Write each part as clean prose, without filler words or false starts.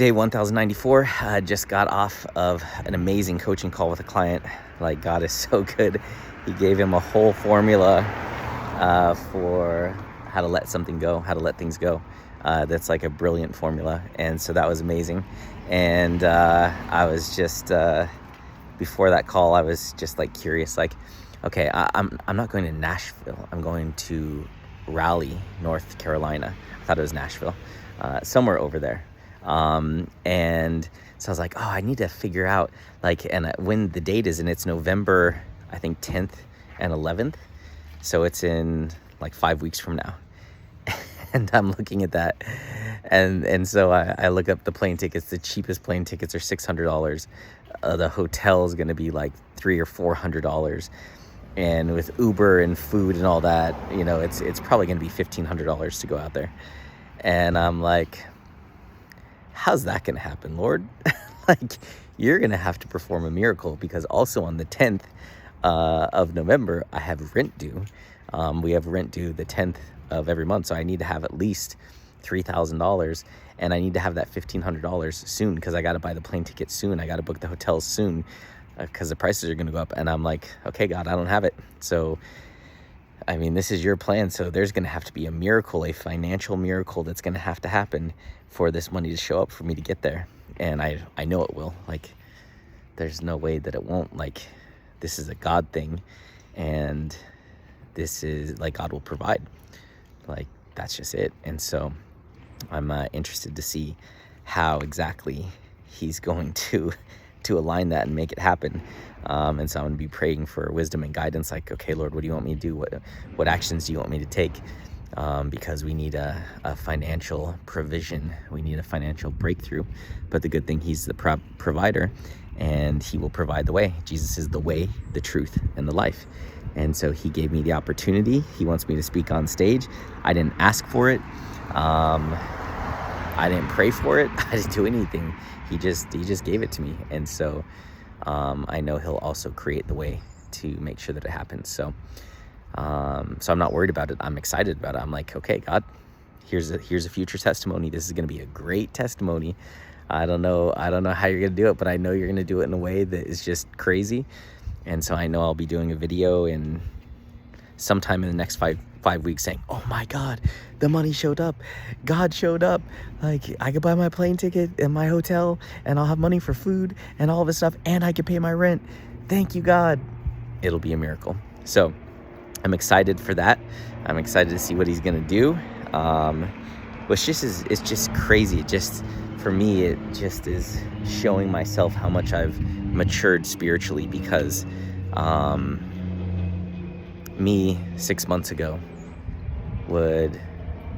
Day 1094, just got off of an amazing coaching call with a client. Like, God is so good. He gave him a whole formula for how to let something go, how to let things go. That's like a brilliant formula. And so that was amazing. And I was just, before that call, I was just like curious, like, okay, I'm not going to Nashville. I'm going to Raleigh, North Carolina. I thought it was Nashville, somewhere over there. And so I was like, oh, I need to figure out like, and when the date is, and it's November, I think 10th and 11th. So it's in like 5 weeks from now. And I'm looking at that. And so I look up the plane tickets. The cheapest plane tickets are $600. The hotel is going to be like $300 or $400. And with Uber and food and all that, you know, it's probably going to be $1,500 to go out there. And I'm like, how's that going to happen, Lord? Like, you're going to have to perform a miracle, because also on the 10th of November, I have rent due. We have rent due the 10th of every month. So I need to have at least $3,000, and I need to have that $1,500 soon, because I got to buy the plane ticket soon. I got to book the hotels soon, because the prices are going to go up. And I'm like, okay, God, I don't have it. So, I mean, this is your plan. So there's going to have to be a miracle, a financial miracle that's going to have to happen for this money to show up for me to get there. And I know it will. Like, there's no way that it won't. Like, this is a God thing, and this is like, God will provide. Like, that's just it. And so I'm interested to see how exactly he's going to align that and make it happen. And so I'm going to be praying for wisdom and guidance. Like, okay, Lord, what do you want me to do? What actions do you want me to take? Because we need a financial provision. We need a financial breakthrough. But the good thing, he's the provider, and he will provide the way. Jesus is the way, the truth, and the life. And so he gave me the opportunity. He wants me to speak on stage. I didn't ask for it. I didn't pray for it. I didn't do anything. He just gave it to me. And so I know he'll also create the way to make sure that it happens. So I'm not worried about it. I'm excited about it. I'm like, okay, God, here's a future testimony. This is going to be a great testimony. I don't know how you're going to do it, but I know you're going to do it in a way that is just crazy. And so I know I'll be doing a video in sometime in the next five weeks saying, oh my God, the money showed up. God showed up. Like, I could buy my plane ticket and my hotel, and I'll have money for food and all this stuff, and I could pay my rent. Thank you, God. It'll be a miracle. So I'm excited for that. I'm excited to see what he's going to do. It's just crazy. For me, it just is showing myself how much I've matured spiritually, because me 6 months ago would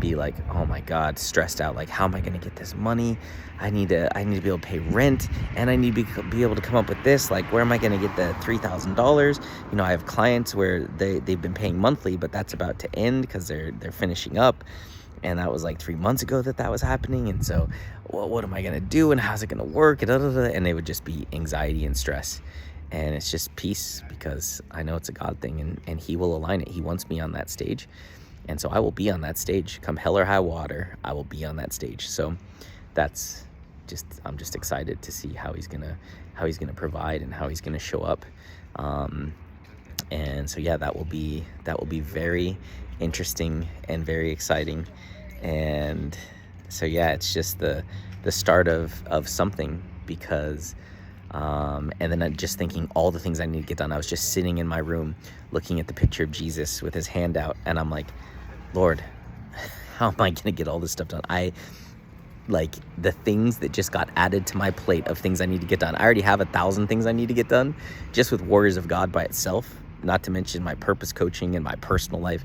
be like, oh my God, stressed out. Like, how am I going to get this money? I need to be able to pay rent, and I need to be able to come up with this. Like, where am I going to get the $3,000? You know, I have clients where they've been paying monthly, but that's about to end because they're finishing up. And that was like 3 months ago that was happening. And so, well, what am I going to do? And how's it going to work? And they would just be anxiety and stress. And it's just peace, because I know it's a God thing, and he will align it. He wants me on that stage. And so I will be on that stage. Come hell or high water, I will be on that stage. So I'm just excited to see how he's going to provide and how he's going to show up. And so, yeah, that will be very interesting and very exciting. And so, yeah, it's just the start of something, because and then I'm just thinking all the things I need to get done. I was just sitting in my room looking at the picture of Jesus with his hand out, and I'm like, Lord, how am I going to get all this stuff done? Like, the things that just got added to my plate of things I need to get done. I already have 1,000 things I need to get done just with Warriors of God by itself, not to mention my purpose coaching and my personal life.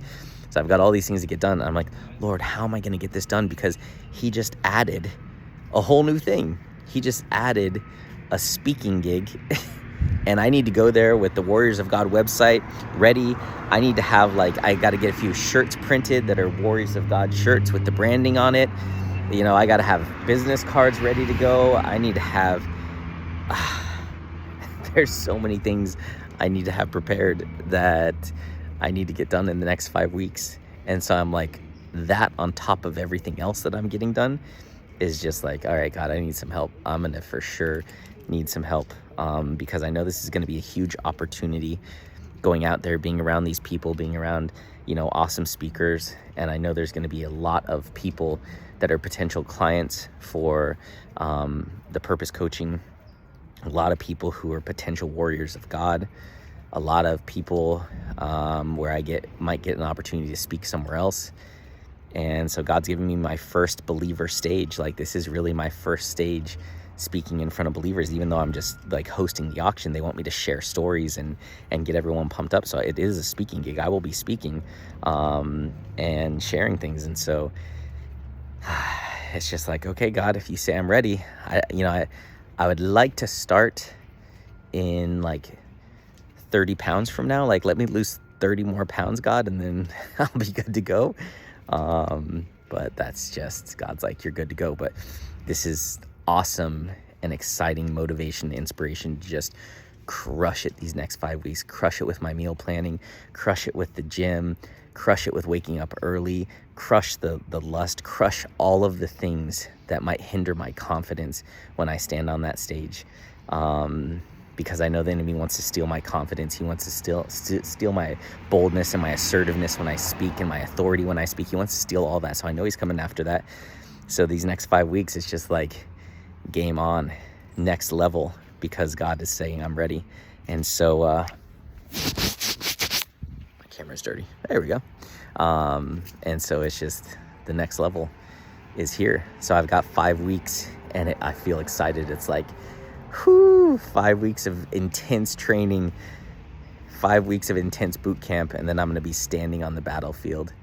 So I've got all these things to get done. I'm like, Lord, how am I going to get this done? Because he just added a whole new thing. He just added a speaking gig, and I need to go there with the Warriors of God website ready. I need to have, I got to get a few shirts printed that are Warriors of God shirts with the branding on it. You know, I got to have business cards ready to go. I need to have, there's so many things I need to have prepared that I need to get done in the next 5 weeks. And so I'm like, that on top of everything else that I'm getting done is just like, all right, God, I need some help. I'm gonna for sure need some help, because I know this is gonna be a huge opportunity, going out there, being around these people, being around, awesome speakers. And I know there's gonna be a lot of people that are potential clients for the Purpose Coaching, a lot of people who are potential warriors of God, a lot of people where I might get an opportunity to speak somewhere else. And so God's given me my first believer stage. Like, this is really my first stage speaking in front of believers. Even though I'm just like hosting the auction, they want me to share stories and get everyone pumped up. So it is a speaking gig. I will be speaking and sharing things. And so it's just like, okay, God, if you say I'm ready, I would like to start in like 30 pounds from now. Like, let me lose 30 more pounds, God, and then I'll be good to go. But that's just, God's like, you're good to go. But this is awesome and exciting motivation, inspiration. Just crush it these next 5 weeks. Crush it with my meal planning. Crush it with the gym. Crush it with waking up early. Crush the lust. Crush all of the things that might hinder my confidence when I stand on that stage. Because I know the enemy wants to steal my confidence. He wants to steal my boldness and my assertiveness when I speak, and my authority when I speak. He wants to steal all that. So I know he's coming after that. So these next 5 weeks, it's just like game on, next level, because God is saying I'm ready. And so my camera's dirty. There we go. And so it's just the next level is here. So I've got 5 weeks, and I feel excited. It's like, 5 weeks of intense training, 5 weeks of intense boot camp, and then I'm going to be standing on the battlefield.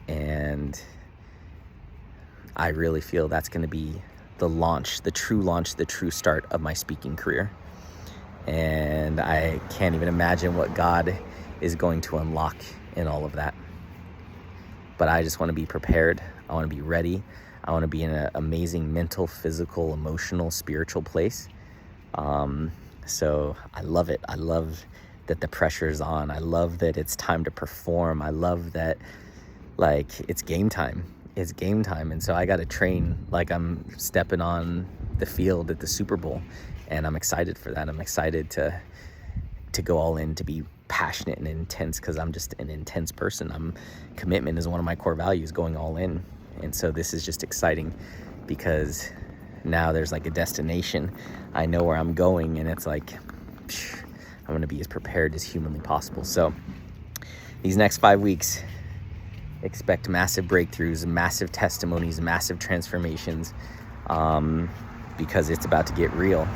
And I really feel that's going to be the launch, the true start of my speaking career. And I can't even imagine what God is going to unlock in all of that. But I just want to be prepared. I want to be ready. I want to be in an amazing mental, physical, emotional, spiritual place. So I love it. I love that the pressure is on. I love that it's time to perform. I love that, like, it's game time. It's game time. And so I got to train like I'm stepping on the field at the Super Bowl. And I'm excited for that. I'm excited to go all in, to be passionate and intense, because I'm just an intense person. Commitment is one of my core values, going all in. And so this is just exciting, because now there's like a destination. I know where I'm going, and it's like, I'm going to be as prepared as humanly possible. So these next 5 weeks, expect massive breakthroughs, massive testimonies, massive transformations, because it's about to get real.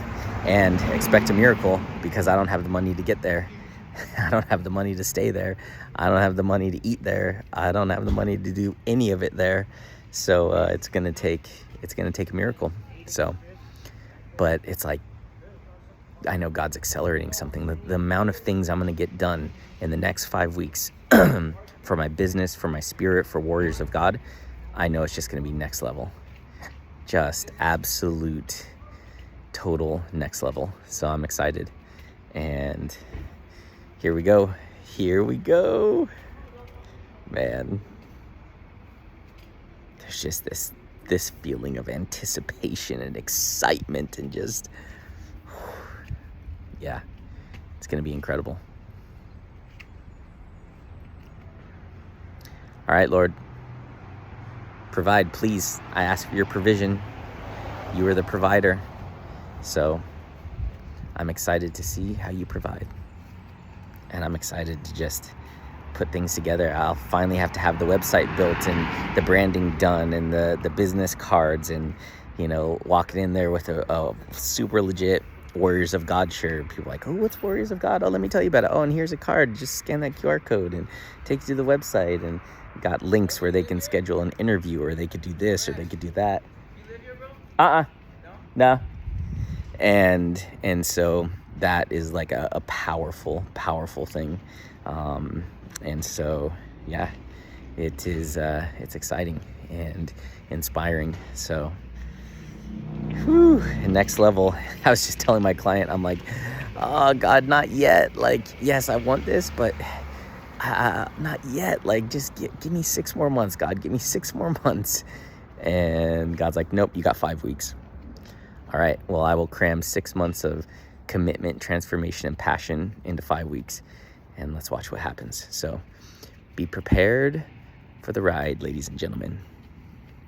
And expect a miracle, because I don't have the money to get there. I don't have the money to stay there. I don't have the money to eat there. I don't have the money to do any of it there. So it's gonna take a miracle. So, but it's like, I know God's accelerating something. The amount of things I'm gonna get done in the next 5 weeks for my business, for my spirit, for Warriors of God, I know it's just gonna be next level. Just absolute, total next level. So I'm excited. And here we go. Man, there's just this feeling of anticipation and excitement, and just, yeah, it's going to be incredible. All right, Lord, provide, please. I ask for your provision. You are the provider. So I'm excited to see how you provide. And I'm excited to just put things together. I'll finally have to have the website built and the branding done and the business cards, and, walking in there with a super legit Warriors of God shirt. People are like, oh, what's Warriors of God? Oh, let me tell you about it. Oh, and here's a card. Just scan that QR code and take you to the website, and got links where they can schedule an interview, or they could do this, or they could do that. No. And so that is like a powerful thing. And so, yeah, it is, it's exciting and inspiring. So, next level. I was just telling my client, I'm like, oh God, not yet. Like, yes, I want this, but not yet. Like, just give me 6 more months, God, give me 6 more months. And God's like, nope, you got 5 weeks. All right, well, I will cram 6 months of commitment, transformation, and passion into 5 weeks. And let's watch what happens. So be prepared for the ride, ladies and gentlemen.